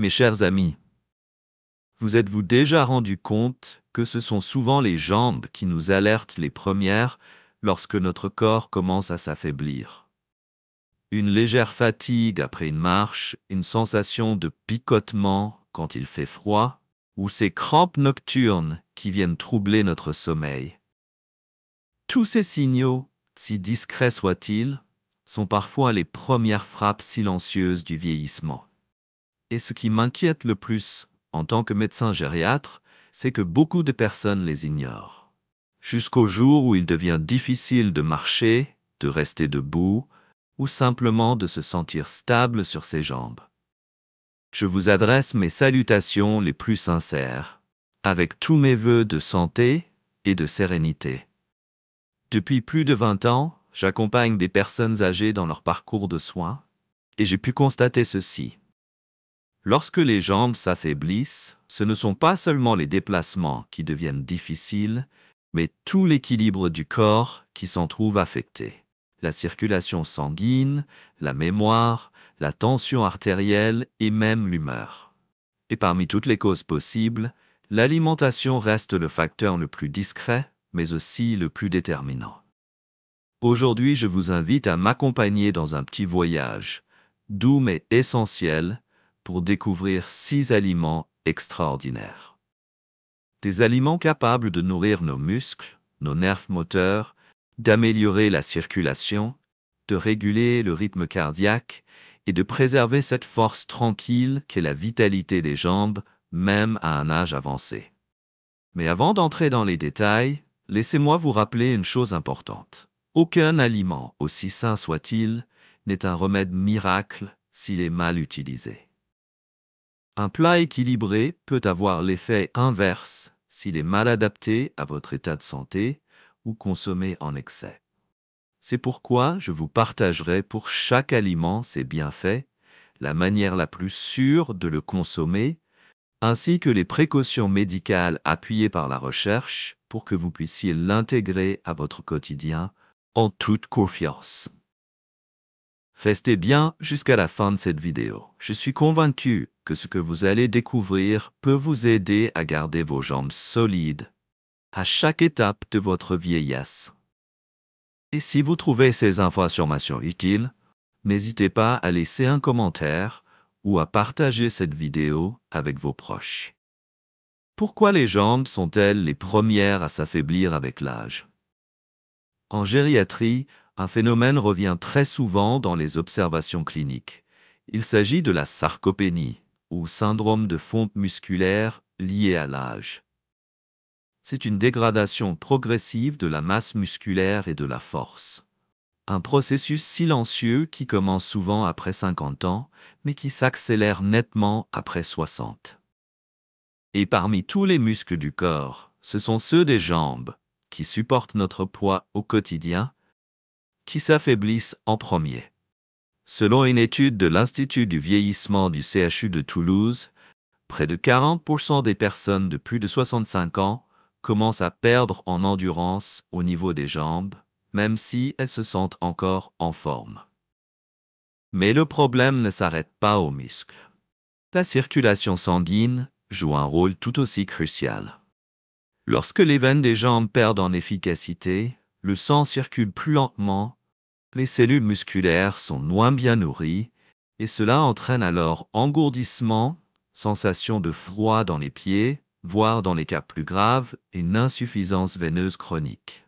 Mes chers amis, vous êtes-vous déjà rendu compte que ce sont souvent les jambes qui nous alertent les premières lorsque notre corps commence à s'affaiblir? Une légère fatigue après une marche, une sensation de picotement quand il fait froid, ou ces crampes nocturnes qui viennent troubler notre sommeil. Tous ces signaux, si discrets soient-ils, sont parfois les premières frappes silencieuses du vieillissement. Et ce qui m'inquiète le plus, en tant que médecin gériatre, c'est que beaucoup de personnes les ignorent. Jusqu'au jour où il devient difficile de marcher, de rester debout, ou simplement de se sentir stable sur ses jambes. Je vous adresse mes salutations les plus sincères, avec tous mes vœux de santé et de sérénité. Depuis plus de 20 ans, j'accompagne des personnes âgées dans leur parcours de soins, et j'ai pu constater ceci. Lorsque les jambes s'affaiblissent, ce ne sont pas seulement les déplacements qui deviennent difficiles, mais tout l'équilibre du corps qui s'en trouve affecté. La circulation sanguine, la mémoire, la tension artérielle et même l'humeur. Et parmi toutes les causes possibles, l'alimentation reste le facteur le plus discret, mais aussi le plus déterminant. Aujourd'hui, je vous invite à m'accompagner dans un petit voyage, doux mais essentiel, pour découvrir 6 aliments extraordinaires. Des aliments capables de nourrir nos muscles, nos nerfs moteurs, d'améliorer la circulation, de réguler le rythme cardiaque et de préserver cette force tranquille qu'est la vitalité des jambes, même à un âge avancé. Mais avant d'entrer dans les détails, laissez-moi vous rappeler une chose importante. Aucun aliment, aussi sain soit-il, n'est un remède miracle s'il est mal utilisé. Un plat équilibré peut avoir l'effet inverse s'il est mal adapté à votre état de santé ou consommé en excès. C'est pourquoi je vous partagerai pour chaque aliment ses bienfaits, la manière la plus sûre de le consommer, ainsi que les précautions médicales appuyées par la recherche pour que vous puissiez l'intégrer à votre quotidien en toute confiance. Restez bien jusqu'à la fin de cette vidéo. Je suis convaincu que ce que vous allez découvrir peut vous aider à garder vos jambes solides à chaque étape de votre vieillesse. Et si vous trouvez ces informations utiles, n'hésitez pas à laisser un commentaire ou à partager cette vidéo avec vos proches. Pourquoi les jambes sont-elles les premières à s'affaiblir avec l'âge? En gériatrie, un phénomène revient très souvent dans les observations cliniques. Il s'agit de la sarcopénie, ou syndrome de fonte musculaire lié à l'âge. C'est une dégradation progressive de la masse musculaire et de la force. Un processus silencieux qui commence souvent après 50 ans, mais qui s'accélère nettement après 60. Et parmi tous les muscles du corps, ce sont ceux des jambes, qui supportent notre poids au quotidien, qui s'affaiblissent en premier. Selon une étude de l'Institut du vieillissement du CHU de Toulouse, près de 40% des personnes de plus de 65 ans commencent à perdre en endurance au niveau des jambes, même si elles se sentent encore en forme. Mais le problème ne s'arrête pas aux muscles. La circulation sanguine joue un rôle tout aussi crucial. Lorsque les veines des jambes perdent en efficacité, le sang circule plus lentement, les cellules musculaires sont moins bien nourries, et cela entraîne alors engourdissement, sensation de froid dans les pieds, voire dans les cas plus graves, une insuffisance veineuse chronique.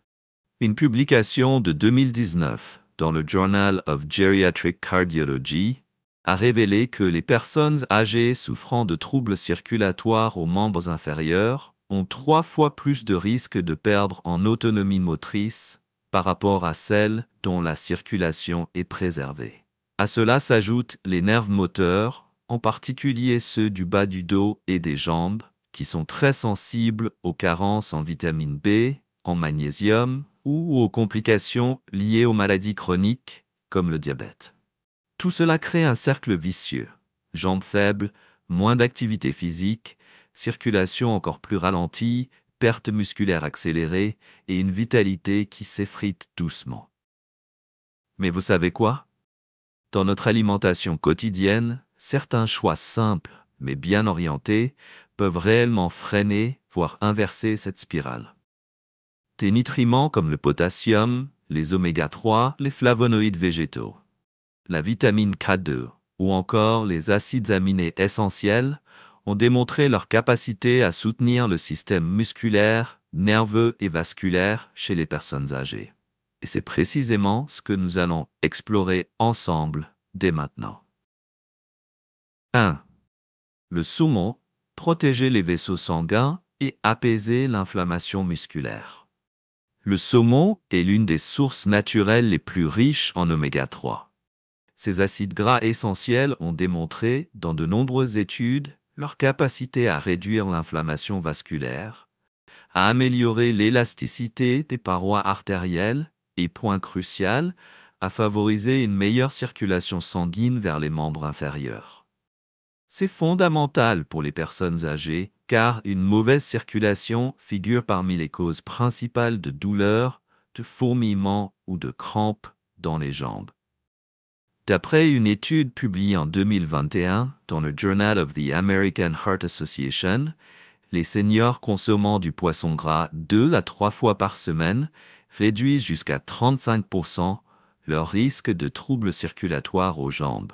Une publication de 2019 dans le Journal of Geriatric Cardiology a révélé que les personnes âgées souffrant de troubles circulatoires aux membres inférieurs ont 3 fois plus de risques de perdre en autonomie motrice par rapport à celles dont la circulation est préservée. À cela s'ajoutent les nerfs moteurs, en particulier ceux du bas du dos et des jambes, qui sont très sensibles aux carences en vitamine B, en magnésium ou aux complications liées aux maladies chroniques comme le diabète. Tout cela crée un cercle vicieux. Jambes faibles, moins d'activité physique, circulation encore plus ralentie, perte musculaire accélérée et une vitalité qui s'effrite doucement. Mais vous savez quoi? Dans notre alimentation quotidienne, certains choix simples, mais bien orientés, peuvent réellement freiner, voire inverser cette spirale. Des nutriments comme le potassium, les oméga-3, les flavonoïdes végétaux, la vitamine K2 ou encore les acides aminés essentiels ont démontré leur capacité à soutenir le système musculaire, nerveux et vasculaire chez les personnes âgées. Et c'est précisément ce que nous allons explorer ensemble dès maintenant. 1. Le saumon, protéger les vaisseaux sanguins et apaiser l'inflammation musculaire. Le saumon est l'une des sources naturelles les plus riches en oméga-3. Ces acides gras essentiels ont démontré, dans de nombreuses études, leur capacité à réduire l'inflammation vasculaire, à améliorer l'élasticité des parois artérielles et, point crucial, à favoriser une meilleure circulation sanguine vers les membres inférieurs. C'est fondamental pour les personnes âgées car une mauvaise circulation figure parmi les causes principales de douleurs, de fourmillements ou de crampes dans les jambes. D'après une étude publiée en 2021 dans le Journal of the American Heart Association, les seniors consommant du poisson gras 2 à 3 fois par semaine réduisent jusqu'à 35% leur risque de troubles circulatoires aux jambes.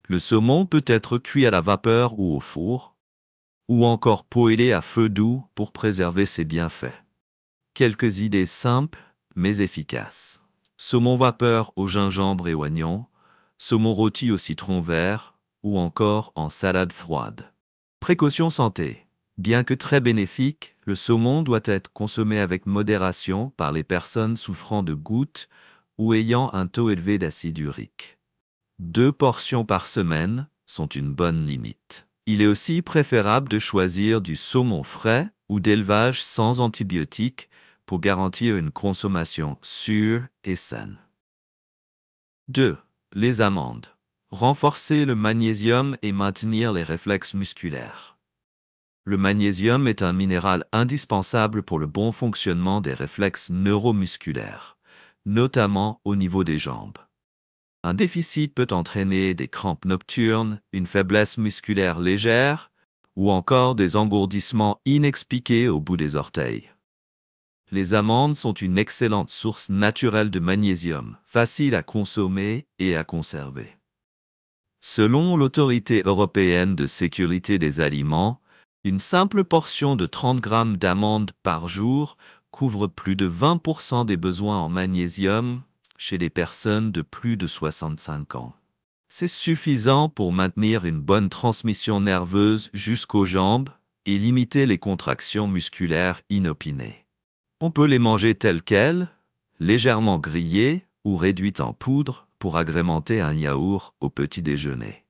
Le saumon peut être cuit à la vapeur ou au four, ou encore poêlé à feu doux pour préserver ses bienfaits. Quelques idées simples mais efficaces. Saumon vapeur au gingembre et oignon, saumon rôti au citron vert ou encore en salade froide. Précaution santé. Bien que très bénéfique, le saumon doit être consommé avec modération par les personnes souffrant de gouttes ou ayant un taux élevé d'acide urique. 2 portions par semaine sont une bonne limite. Il est aussi préférable de choisir du saumon frais ou d'élevage sans antibiotiques pour garantir une consommation sûre et saine. 2. Les amandes. Renforcer le magnésium et maintenir les réflexes musculaires. Le magnésium est un minéral indispensable pour le bon fonctionnement des réflexes neuromusculaires, notamment au niveau des jambes. Un déficit peut entraîner des crampes nocturnes, une faiblesse musculaire légère ou encore des engourdissements inexpliqués au bout des orteils. Les amandes sont une excellente source naturelle de magnésium, facile à consommer et à conserver. Selon l'Autorité européenne de sécurité des aliments, une simple portion de 30 grammes d'amandes par jour couvre plus de 20% des besoins en magnésium chez les personnes de plus de 65 ans. C'est suffisant pour maintenir une bonne transmission nerveuse jusqu'aux jambes et limiter les contractions musculaires inopinées. On peut les manger telles quelles, légèrement grillées ou réduites en poudre pour agrémenter un yaourt au petit déjeuner.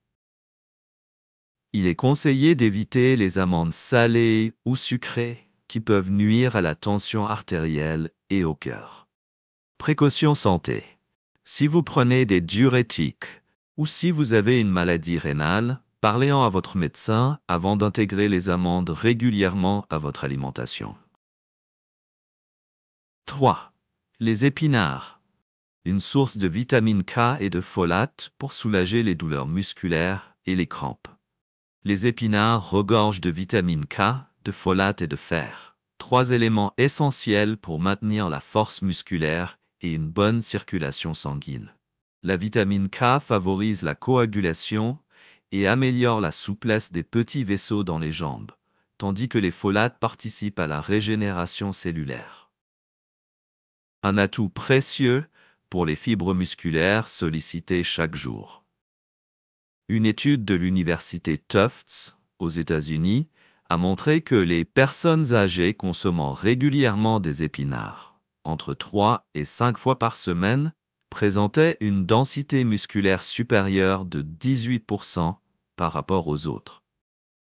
Il est conseillé d'éviter les amandes salées ou sucrées qui peuvent nuire à la tension artérielle et au cœur. Précaution santé. Si vous prenez des diurétiques ou si vous avez une maladie rénale, parlez-en à votre médecin avant d'intégrer les amandes régulièrement à votre alimentation. 3. Les épinards. Une source de vitamine K et de folate pour soulager les douleurs musculaires et les crampes. Les épinards regorgent de vitamine K, de folate et de fer. 3 éléments essentiels pour maintenir la force musculaire et une bonne circulation sanguine. La vitamine K favorise la coagulation et améliore la souplesse des petits vaisseaux dans les jambes, tandis que les folates participent à la régénération cellulaire. Un atout précieux pour les fibres musculaires sollicitées chaque jour. Une étude de l'université Tufts, aux États-Unis, a montré que les personnes âgées consommant régulièrement des épinards, entre 3 et 5 fois par semaine, présentaient une densité musculaire supérieure de 18% par rapport aux autres.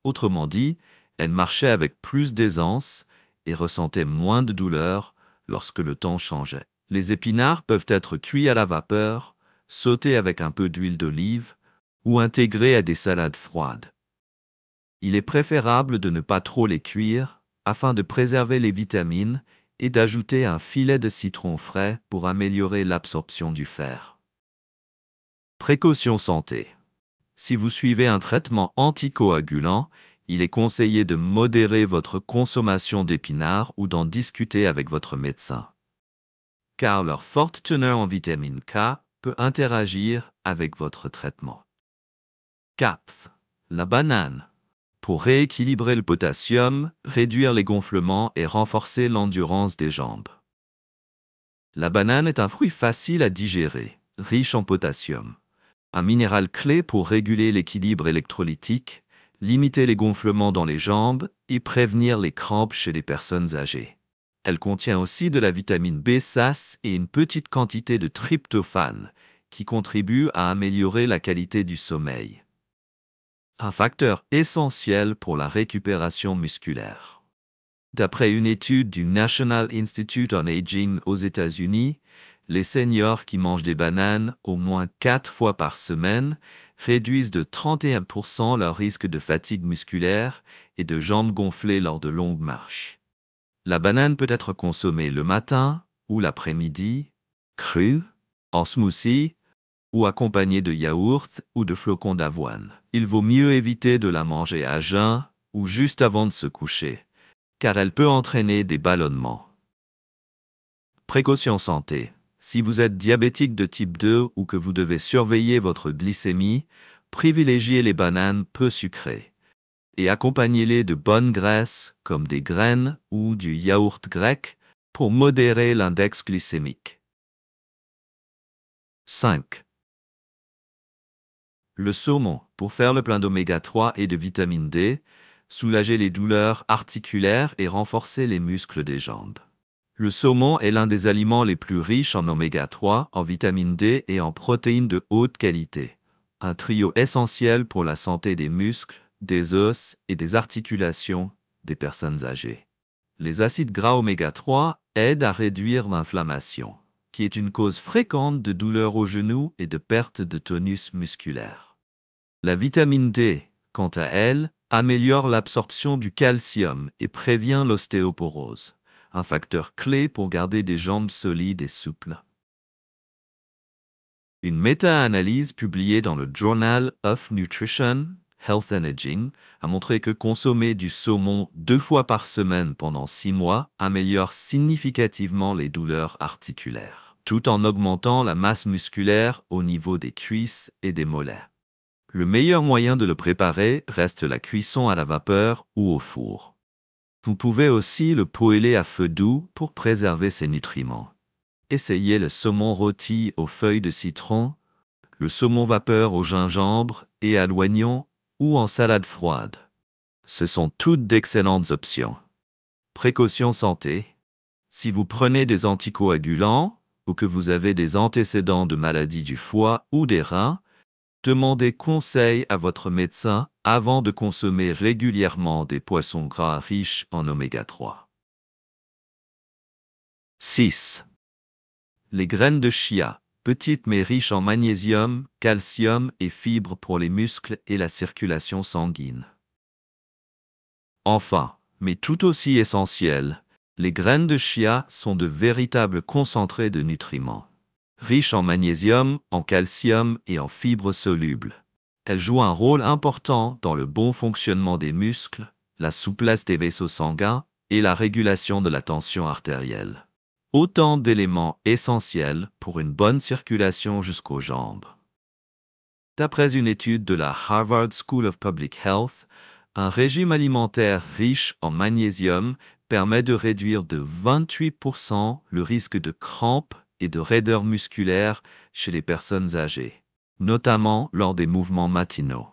Autrement dit, elles marchaient avec plus d'aisance et ressentaient moins de douleur lorsque le temps changeait. Les épinards peuvent être cuits à la vapeur, sautés avec un peu d'huile d'olive ou intégrés à des salades froides. Il est préférable de ne pas trop les cuire afin de préserver les vitamines et d'ajouter un filet de citron frais pour améliorer l'absorption du fer. Précaution santé. Si vous suivez un traitement anticoagulant, il est conseillé de modérer votre consommation d'épinards ou d'en discuter avec votre médecin, car leur forte teneur en vitamine K peut interagir avec votre traitement. 4. La banane. Pour rééquilibrer le potassium, réduire les gonflements et renforcer l'endurance des jambes. La banane est un fruit facile à digérer, riche en potassium, un minéral clé pour réguler l'équilibre électrolytique, limiter les gonflements dans les jambes et prévenir les crampes chez les personnes âgées. Elle contient aussi de la vitamine B6 et une petite quantité de tryptophane, qui contribue à améliorer la qualité du sommeil. Un facteur essentiel pour la récupération musculaire. D'après une étude du National Institute on Aging aux États-Unis, les seniors qui mangent des bananes au moins 4 fois par semaine réduisent de 31% leur risque de fatigue musculaire et de jambes gonflées lors de longues marches. La banane peut être consommée le matin ou l'après-midi, crue, en smoothie ou accompagnée de yaourt ou de flocons d'avoine. Il vaut mieux éviter de la manger à jeun ou juste avant de se coucher, car elle peut entraîner des ballonnements. Précaution santé. Si vous êtes diabétique de type 2 ou que vous devez surveiller votre glycémie, privilégiez les bananes peu sucrées et accompagnez-les de bonnes graisses comme des graines ou du yaourt grec pour modérer l'index glycémique. 5. Le saumon, pour faire le plein d'oméga 3 et de vitamine D, soulager les douleurs articulaires et renforcer les muscles des jambes. Le saumon est l'un des aliments les plus riches en oméga 3, en vitamine D et en protéines de haute qualité. Un trio essentiel pour la santé des muscles, des os et des articulations des personnes âgées. Les acides gras oméga 3 aident à réduire l'inflammation, qui est une cause fréquente de douleurs aux genoux et de perte de tonus musculaire. La vitamine D, quant à elle, améliore l'absorption du calcium et prévient l'ostéoporose, un facteur clé pour garder des jambes solides et souples. Une méta-analyse publiée dans le Journal of Nutrition, Health and Aging a montré que consommer du saumon 2 fois par semaine pendant 6 mois améliore significativement les douleurs articulaires, tout en augmentant la masse musculaire au niveau des cuisses et des mollets. Le meilleur moyen de le préparer reste la cuisson à la vapeur ou au four. Vous pouvez aussi le poêler à feu doux pour préserver ses nutriments. Essayez le saumon rôti aux feuilles de citron, le saumon vapeur au gingembre et à l'oignon ou en salade froide. Ce sont toutes d'excellentes options. Précaution santé. Si vous prenez des anticoagulants ou que vous avez des antécédents de maladies du foie ou des reins, demandez conseil à votre médecin avant de consommer régulièrement des poissons gras riches en oméga 3. 6. Les graines de chia, petites mais riches en magnésium, calcium et fibres pour les muscles et la circulation sanguine. Enfin, mais tout aussi essentiel, les graines de chia sont de véritables concentrés de nutriments. Riches en magnésium, en calcium et en fibres solubles. Elles jouent un rôle important dans le bon fonctionnement des muscles, la souplesse des vaisseaux sanguins et la régulation de la tension artérielle. Autant d'éléments essentiels pour une bonne circulation jusqu'aux jambes. D'après une étude de la Harvard School of Public Health, un régime alimentaire riche en magnésium permet de réduire de 28% le risque de crampes et de raideur musculaire chez les personnes âgées, notamment lors des mouvements matinaux.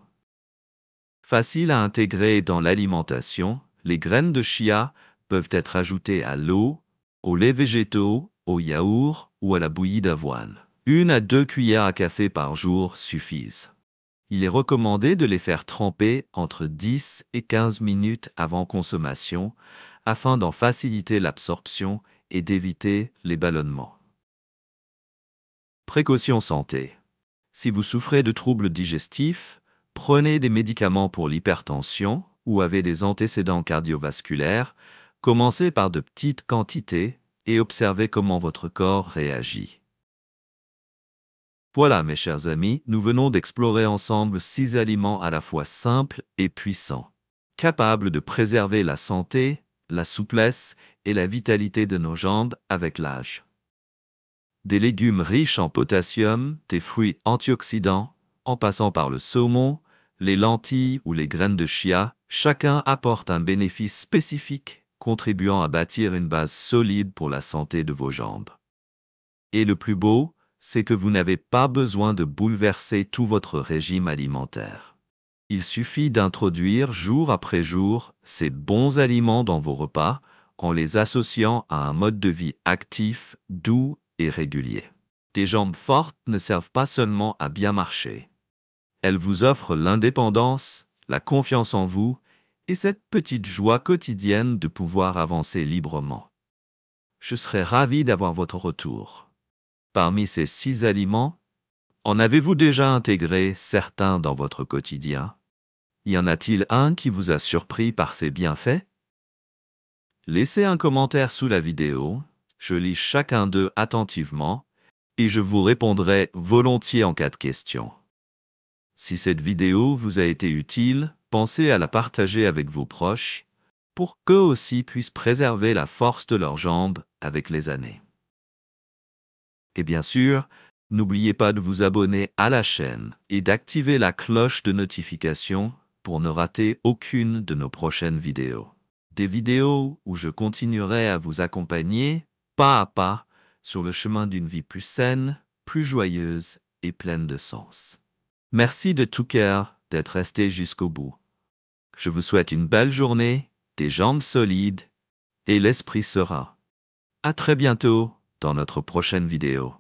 Facile à intégrer dans l'alimentation, les graines de chia peuvent être ajoutées à l'eau, aux laits végétaux, au yaourt ou à la bouillie d'avoine. 1 à 2 cuillères à café par jour suffisent. Il est recommandé de les faire tremper entre 10 et 15 minutes avant consommation afin d'en faciliter l'absorption et d'éviter les ballonnements. Précaution santé. Si vous souffrez de troubles digestifs, prenez des médicaments pour l'hypertension ou avez des antécédents cardiovasculaires, commencez par de petites quantités et observez comment votre corps réagit. Voilà, mes chers amis, nous venons d'explorer ensemble 6 aliments à la fois simples et puissants, capables de préserver la santé, la souplesse et la vitalité de nos jambes avec l'âge. Des légumes riches en potassium, des fruits antioxydants, en passant par le saumon, les lentilles ou les graines de chia, chacun apporte un bénéfice spécifique, contribuant à bâtir une base solide pour la santé de vos jambes. Et le plus beau, c'est que vous n'avez pas besoin de bouleverser tout votre régime alimentaire. Il suffit d'introduire jour après jour ces bons aliments dans vos repas en les associant à un mode de vie actif, doux et régulier. Des jambes fortes ne servent pas seulement à bien marcher. Elles vous offrent l'indépendance, la confiance en vous et cette petite joie quotidienne de pouvoir avancer librement. Je serais ravi d'avoir votre retour. Parmi ces 6 aliments, en avez-vous déjà intégré certains dans votre quotidien? Y en a-t-il un qui vous a surpris par ses bienfaits? Laissez un commentaire sous la vidéo, je lis chacun d'eux attentivement et je vous répondrai volontiers en cas de question. Si cette vidéo vous a été utile, pensez à la partager avec vos proches pour qu'eux aussi puissent préserver la force de leurs jambes avec les années. Et bien sûr, n'oubliez pas de vous abonner à la chaîne et d'activer la cloche de notification pour ne rater aucune de nos prochaines vidéos. Des vidéos où je continuerai à vous accompagner, pas à pas, sur le chemin d'une vie plus saine, plus joyeuse et pleine de sens. Merci de tout cœur d'être resté jusqu'au bout. Je vous souhaite une belle journée, des jambes solides et l'esprit serein. À très bientôt dans notre prochaine vidéo.